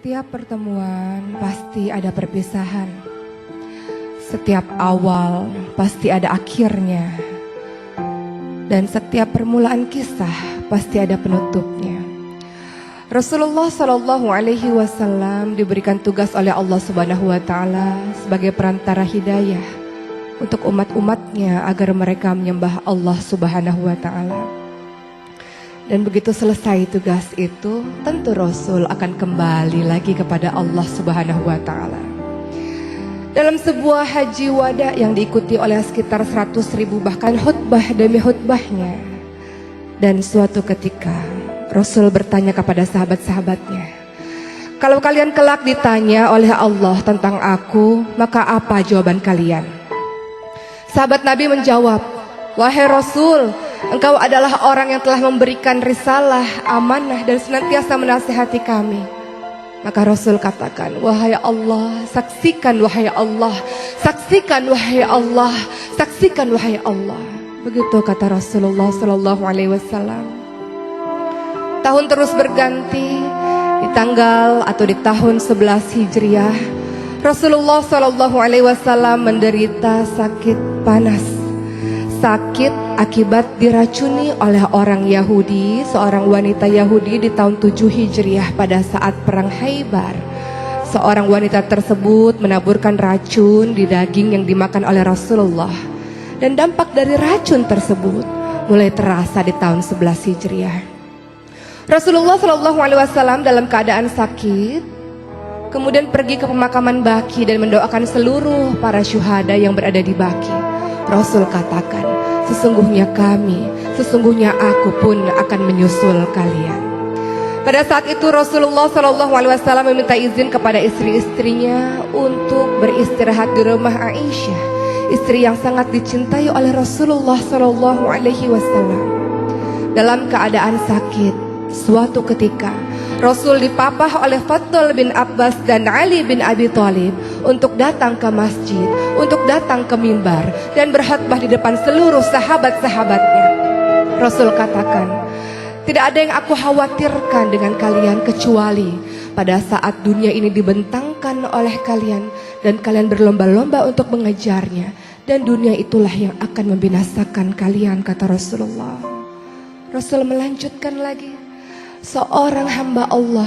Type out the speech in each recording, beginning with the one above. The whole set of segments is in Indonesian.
Setiap pertemuan pasti ada perpisahan. Setiap awal pasti ada akhirnya. Dan setiap permulaan kisah pasti ada penutupnya. Rasulullah SAW diberikan tugas oleh Allah Subhanahu wa Ta'ala sebagai perantara hidayah untuk umat-umatnya agar mereka menyembah Allah Subhanahu wa Ta'ala. Dan begitu selesai tugas itu, tentu Rasul akan kembali lagi kepada Allah Subhanahu wa Ta'ala. Dalam sebuah haji wada yang diikuti oleh sekitar 100.000 bahkan khutbah demi khutbahnya. Dan suatu ketika Rasul bertanya kepada sahabat-sahabatnya, kalau kalian kelak ditanya oleh Allah tentang aku, maka apa jawaban kalian? Sahabat Nabi menjawab, wahai Rasul, Engkau adalah orang yang telah memberikan risalah, amanah dan senantiasa menasihati kami. Maka Rasul katakan, wahai Allah, saksikan wahai Allah, saksikan wahai Allah, saksikan wahai Allah. Begitu kata Rasulullah SAW. Tahun terus berganti, di tanggal atau di tahun 11 Hijriah, Rasulullah SAW menderita sakit panas. Sakit akibat diracuni oleh orang Yahudi, seorang wanita Yahudi di tahun 7 Hijriah pada saat perang Khaybar. Seorang wanita tersebut menaburkan racun di daging yang dimakan oleh Rasulullah. Dan dampak dari racun tersebut mulai terasa di tahun 11 Hijriah. Rasulullah SAW dalam keadaan sakit, kemudian pergi ke pemakaman Baqi dan mendoakan seluruh para syuhada yang berada di Baqi. Rasul katakan, sesungguhnya kami, sesungguhnya aku pun akan menyusul kalian. Pada saat itu Rasulullah SAW meminta izin kepada istri-istrinya untuk beristirahat di rumah Aisyah, istri yang sangat dicintai oleh Rasulullah SAW. Dalam keadaan sakit, suatu ketika Rasul dipapah oleh Fadl bin Abbas dan Ali bin Abi Thalib untuk datang ke masjid, untuk datang ke mimbar dan berkhutbah di depan seluruh sahabat-sahabatnya. Rasul katakan, tidak ada yang aku khawatirkan dengan kalian kecuali pada saat dunia ini dibentangkan oleh kalian dan kalian berlomba-lomba untuk mengejarnya, dan dunia itulah yang akan membinasakan kalian, kata Rasulullah. Rasul melanjutkan lagi, seorang hamba Allah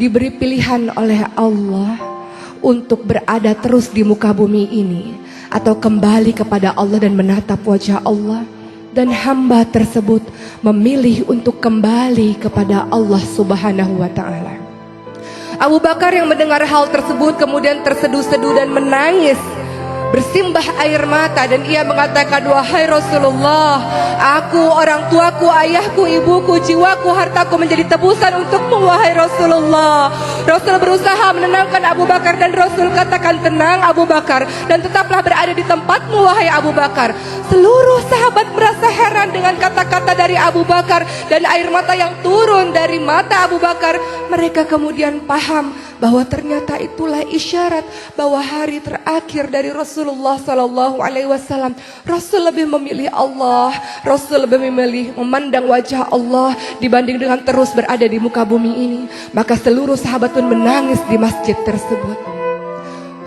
diberi pilihan oleh Allah untuk berada terus di muka bumi ini atau kembali kepada Allah dan menatap wajah Allah, dan hamba tersebut memilih untuk kembali kepada Allah Subhanahu wa Ta'ala. Abu Bakar yang mendengar hal tersebut kemudian terseduh-seduh dan menangis, bersimbah air mata, dan ia mengatakan, wahai Rasulullah, aku, orang tuaku, ayahku, ibuku, jiwaku, hartaku menjadi tebusan untukmu, wahai Rasulullah. Rasul berusaha menenangkan Abu Bakar dan Rasul katakan, tenang Abu Bakar, dan tetaplah berada di tempatmu, wahai Abu Bakar. Seluruh sahabat merasa heran dengan kata-kata dari Abu Bakar dan air mata yang turun dari mata Abu Bakar. Mereka kemudian paham bahwa ternyata itulah isyarat bahwa hari terakhir dari Rasulullah SAW. Rasul lebih memilih Allah, Rasul lebih memilih memandang wajah Allah dibanding dengan terus berada di muka bumi ini. Maka seluruh sahabat pun menangis di masjid tersebut.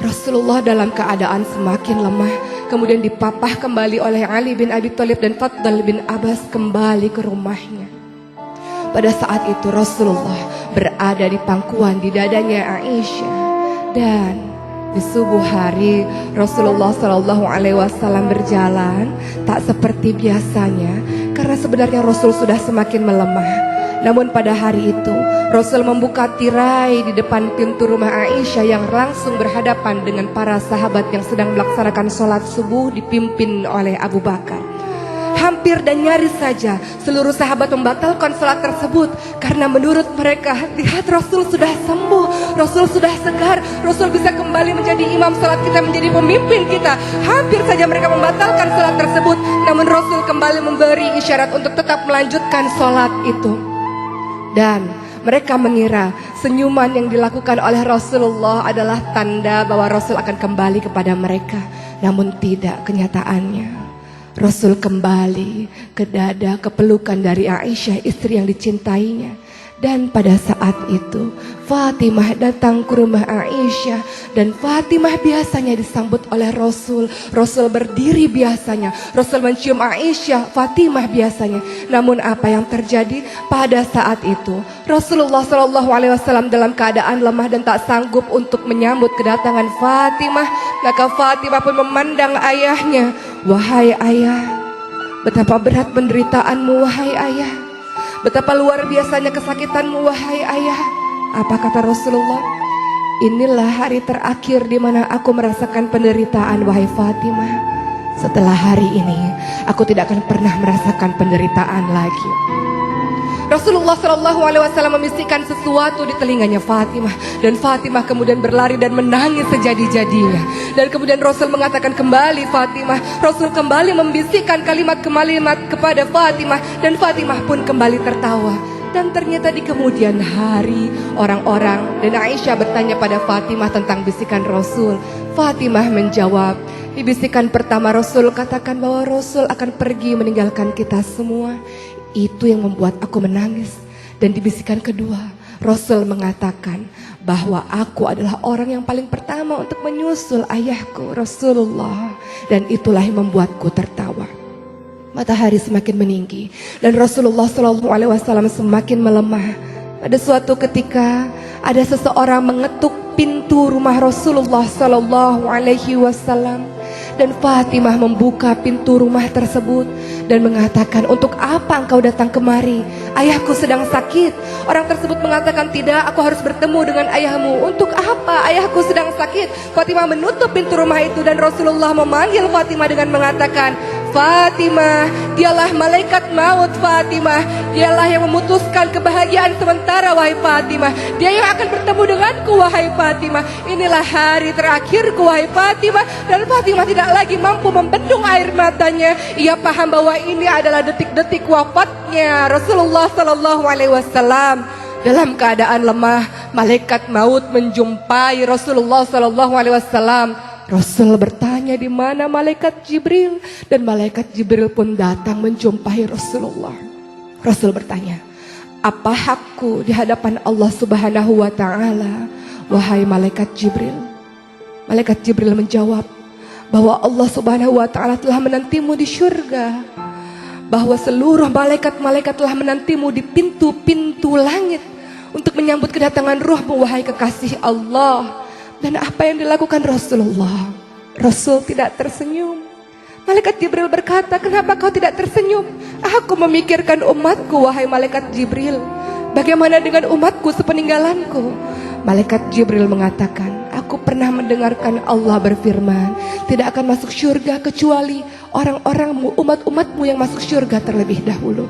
Rasulullah dalam keadaan semakin lemah kemudian dipapah kembali oleh Ali bin Abi Thalib dan Fadl bin Abbas kembali ke rumahnya. Pada saat itu Rasulullah berada di pangkuan di dadanya Aisyah, dan di subuh hari Rasulullah SAW berjalan tak seperti biasanya karena sebenarnya Rasul sudah semakin melemah. Namun pada hari itu Rasul membuka tirai di depan pintu rumah Aisyah yang langsung berhadapan dengan para sahabat yang sedang melaksanakan sholat subuh dipimpin oleh Abu Bakar. Hampir dan nyaris saja seluruh sahabat membatalkan sholat tersebut karena menurut mereka, lihat Rasul sudah sembuh, Rasul sudah segar, Rasul bisa kembali menjadi imam sholat kita, menjadi pemimpin kita. Hampir saja mereka membatalkan sholat tersebut, namun Rasul kembali memberi isyarat untuk tetap melanjutkan sholat itu. Dan mereka mengira senyuman yang dilakukan oleh Rasulullah adalah tanda bahwa Rasul akan kembali kepada mereka. Namun tidak, kenyataannya Rasul kembali ke dada, ke pelukan dari Aisyah, istri yang dicintainya. Dan pada saat itu Fatimah datang ke rumah Aisyah, dan Fatimah biasanya disambut oleh Rasul. Rasul berdiri biasanya, Rasul mencium Aisyah, Fatimah biasanya. Namun apa yang terjadi pada saat itu? Rasulullah SAW dalam keadaan lemah dan tak sanggup untuk menyambut kedatangan Fatimah. Maka Fatimah pun memandang ayahnya. Wahai ayah, betapa berat penderitaanmu wahai ayah. Betapa luar biasanya kesakitanmu wahai ayah. Apa kata Rasulullah? Inilah hari terakhir di mana aku merasakan penderitaan wahai Fatimah. Setelah hari ini aku tidak akan pernah merasakan penderitaan lagi. Rasulullah SAW membisikkan sesuatu di telinganya Fatimah, dan Fatimah kemudian berlari dan menangis sejadi-jadinya. Dan kemudian Rasul mengatakan, kembali Fatimah. Rasul kembali membisikkan kalimat-kalimat kepada Fatimah, dan Fatimah pun kembali tertawa. Dan ternyata di kemudian hari orang-orang dan Aisyah bertanya pada Fatimah tentang bisikan Rasul. Fatimah menjawab, di bisikan pertama Rasul katakan bahwa Rasul akan pergi meninggalkan kita semua. Itu yang membuat aku menangis. Dan di bisikan kedua Rasul mengatakan bahwa aku adalah orang yang paling pertama untuk menyusul ayahku Rasulullah. Dan itulah yang membuatku tertawa. Matahari semakin meninggi dan Rasulullah SAW semakin melemah. Pada suatu ketika ada seseorang mengetuk pintu rumah Rasulullah SAW, dan Fatimah membuka pintu rumah tersebut dan mengatakan, untuk apa engkau datang kemari? Ayahku sedang sakit. Orang tersebut mengatakan, tidak, aku harus bertemu dengan ayahmu. Untuk apa? Ayahku sedang sakit. Fatimah menutup pintu rumah itu dan Rasulullah memanggil Fatimah dengan mengatakan, Fatimah, dialah malaikat maut Fatimah. Dialah yang memutuskan kebahagiaan sementara wahai Fatimah. Dia yang akan bertemu denganku wahai Fatimah. Inilah hari terakhirku wahai Fatimah. Dan Fatimah tidak lagi mampu membendung air matanya. Ia paham bahwa ini adalah detik-detik wafatnya Rasulullah SAW. Dalam keadaan lemah, malaikat maut menjumpai Rasulullah SAW. Rasul bertanya, di mana malaikat Jibril? Dan malaikat Jibril pun datang menjumpai Rasulullah. Rasul bertanya, apa hakku di hadapan Allah Subhanahu wa Ta'ala, wahai malaikat Jibril? Malaikat Jibril menjawab bahwa Allah Subhanahu wa Ta'ala telah menantimu di syurga, bahwa seluruh malaikat-malaikat telah menantimu di pintu-pintu langit untuk menyambut kedatangan ruhmu wahai kekasih Allah. Dan apa yang dilakukan Rasulullah? Rasul tidak tersenyum. Malaikat Jibril berkata, kenapa kau tidak tersenyum? Aku memikirkan umatku wahai malaikat Jibril. Bagaimana dengan umatku sepeninggalanku? Malaikat Jibril mengatakan, aku pernah mendengarkan Allah berfirman, tidak akan masuk syurga kecuali orang-orangmu, umat-umatmu yang masuk syurga terlebih dahulu.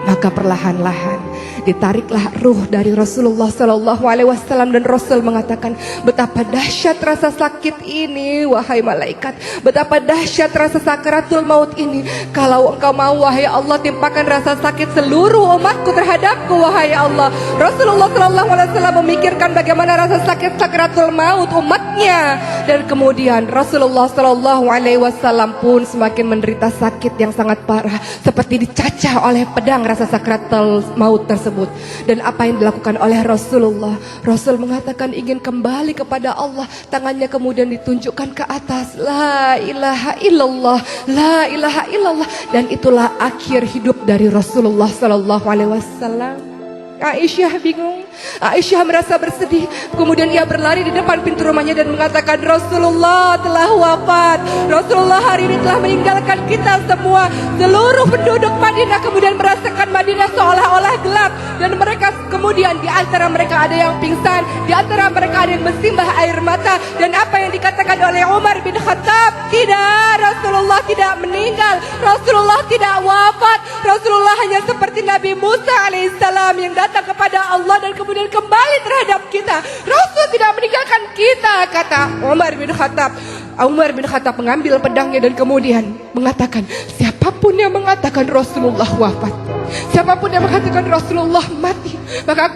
Maka perlahan-lahan ditariklah ruh dari Rasulullah SAW, dan Rasul mengatakan, betapa dahsyat rasa sakit ini wahai malaikat, betapa dahsyat rasa sakaratul maut ini. Kalau engkau mau wahai Allah, timpakan rasa sakit seluruh umatku terhadapku wahai Allah. Rasulullah SAW memikirkan bagaimana rasa sakit sakaratul maut umatnya, dan kemudian Rasulullah SAW pun semakin menderita sakit yang sangat parah, seperti dicacah oleh pedang rasa sakaratul maut tersebut. Dan apa yang dilakukan oleh Rasulullah? Rasul mengatakan ingin kembali kepada Allah. Tangannya kemudian ditunjukkan ke atas, la ilaha illallah, la ilaha illallah. Dan itulah akhir hidup dari Rasulullah SAW. Aisyah bingung, Aisyah merasa bersedih. Kemudian ia berlari di depan pintu rumahnya dan mengatakan, Rasulullah telah wafat. Rasulullah hari ini telah meninggalkan kita semua. Seluruh penduduk Madinah kemudian merasakan Madinah seolah-olah gelap. Dan mereka kemudian, di antara mereka ada yang pingsan, di antara mereka ada yang bersimbah air mata. Dan apa yang dikatakan oleh Umar bin Khattab, tidak, Rasulullah tidak meninggal, Rasulullah tidak wafat. Rasulullah hanya seperti Nabi Musa alaihissalam yang datang kepada Allah dan kemudian kembali terhadap kita. Rasul tidak meninggalkan kita, kata Umar bin Khattab. Umar bin Khattab mengambil pedangnya dan kemudian mengatakan, siapapun yang mengatakan Rasulullah wafat, siapapun yang mengatakan Rasulullah mati, maka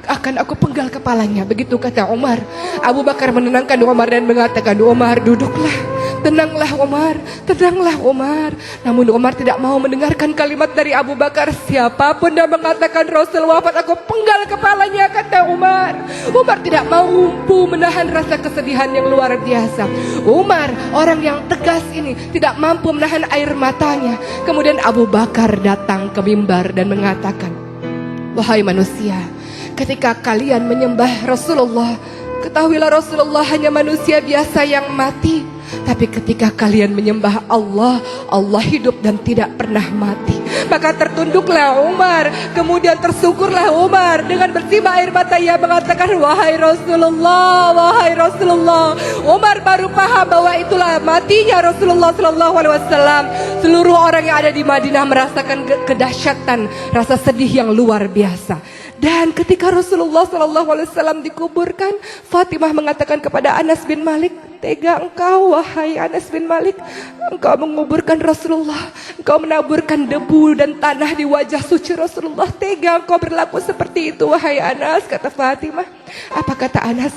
akan aku penggal kepalanya. Begitu kata Umar. Abu Bakar menenangkan Umar dan mengatakan, Umar, duduklah. tenanglah Umar, tenanglah Umar. Namun Umar tidak mau mendengarkan kalimat dari Abu Bakar. Siapapun yang mengatakan Rasul wafat, aku penggal kepalanya, kata Umar. Umar tidak mampu menahan rasa kesedihan yang luar biasa. Umar, orang yang tegas ini, tidak mampu menahan air matanya. Kemudian Abu Bakar datang ke mimbar dan mengatakan, wahai manusia, ketika kalian menyembah Rasulullah, ketahuilah Rasulullah hanya manusia biasa yang mati. Tapi ketika kalian menyembah Allah, Allah hidup dan tidak pernah mati. Maka tertunduklah Umar, kemudian tersungkurlah Umar dengan bersimbah air mata. Ia mengatakan, wahai Rasulullah, wahai Rasulullah. Umar baru paham bahwa itulah matinya Rasulullah SAW. Seluruh orang yang ada di Madinah merasakan kedahsyatan, rasa sedih yang luar biasa. Dan ketika Rasulullah SAW dikuburkan, Fatimah mengatakan kepada Anas bin Malik, tega engkau wahai Anas bin Malik, engkau menguburkan Rasulullah, engkau menaburkan debu dan tanah di wajah suci Rasulullah. Tega engkau berlaku seperti itu wahai Anas, kata Fatimah. Apa kata Anas?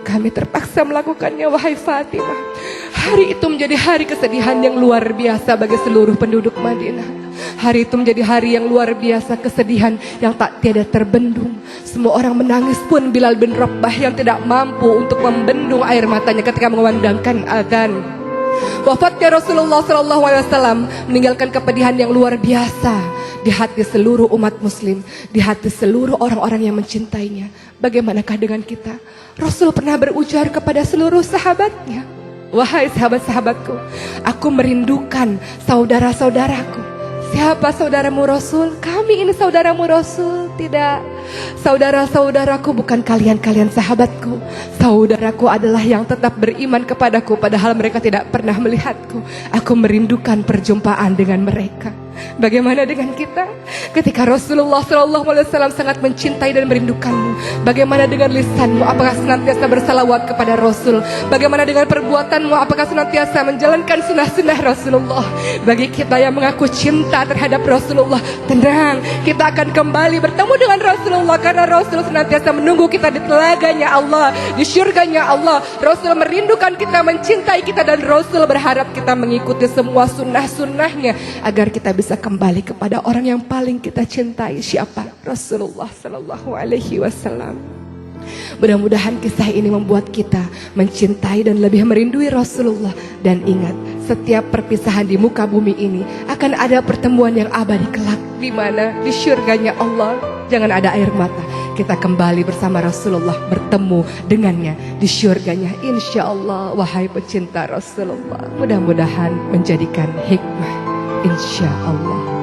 Kami terpaksa melakukannya wahai Fatimah. Hari itu menjadi hari kesedihan yang luar biasa bagi seluruh penduduk Madinah. Hari itu menjadi hari yang luar biasa, kesedihan yang tak tiada terbendung. Semua orang menangis, pun Bilal bin Rabah yang tidak mampu untuk membendung air matanya ketika mengumandangkan azan. Wafatnya Rasulullah SAW meninggalkan kepedihan yang luar biasa di hati seluruh umat muslim, di hati seluruh orang-orang yang mencintainya. Bagaimanakah dengan kita? Rasul pernah berujar kepada seluruh sahabatnya, wahai sahabat-sahabatku, aku merindukan saudara-saudaraku. Siapa saudaramu Rasul? Kami ini saudaramu Rasul. Tidak, saudara-saudaraku bukan kalian-kalian sahabatku. Saudaraku adalah yang tetap beriman kepadaku padahal mereka tidak pernah melihatku. Aku merindukan perjumpaan dengan mereka. Bagaimana dengan kita? Ketika Rasulullah SAW sangat mencintai dan merindukanmu, bagaimana dengan lisanmu? Apakah senantiasa bersalawat kepada Rasul? Bagaimana dengan perbuatanmu? Apakah senantiasa menjalankan sunnah-sunnah Rasulullah? Bagi kita yang mengaku cinta terhadap Rasulullah, tenang, kita akan kembali bertemu dengan Rasulullah, karena Rasul senantiasa menunggu kita di telaganya Allah, di syurganya Allah. Rasul merindukan kita, mencintai kita, dan Rasul berharap kita mengikuti semua sunnah-sunnahnya agar kita bisa kembali kepada orang yang paling kita cintai. Siapa? Rasulullah Sallallahu Alaihi Wasallam. Mudah-mudahan kisah ini membuat kita mencintai dan lebih merindui Rasulullah. Dan ingat, setiap perpisahan di muka bumi ini akan ada pertemuan yang abadi kelak, di mana? Di syurganya Allah. Jangan ada air mata. Kita kembali bersama Rasulullah, bertemu dengannya di syurganya, insya Allah. Wahai pecinta Rasulullah, mudah-mudahan menjadikan hikmah, insya Allah.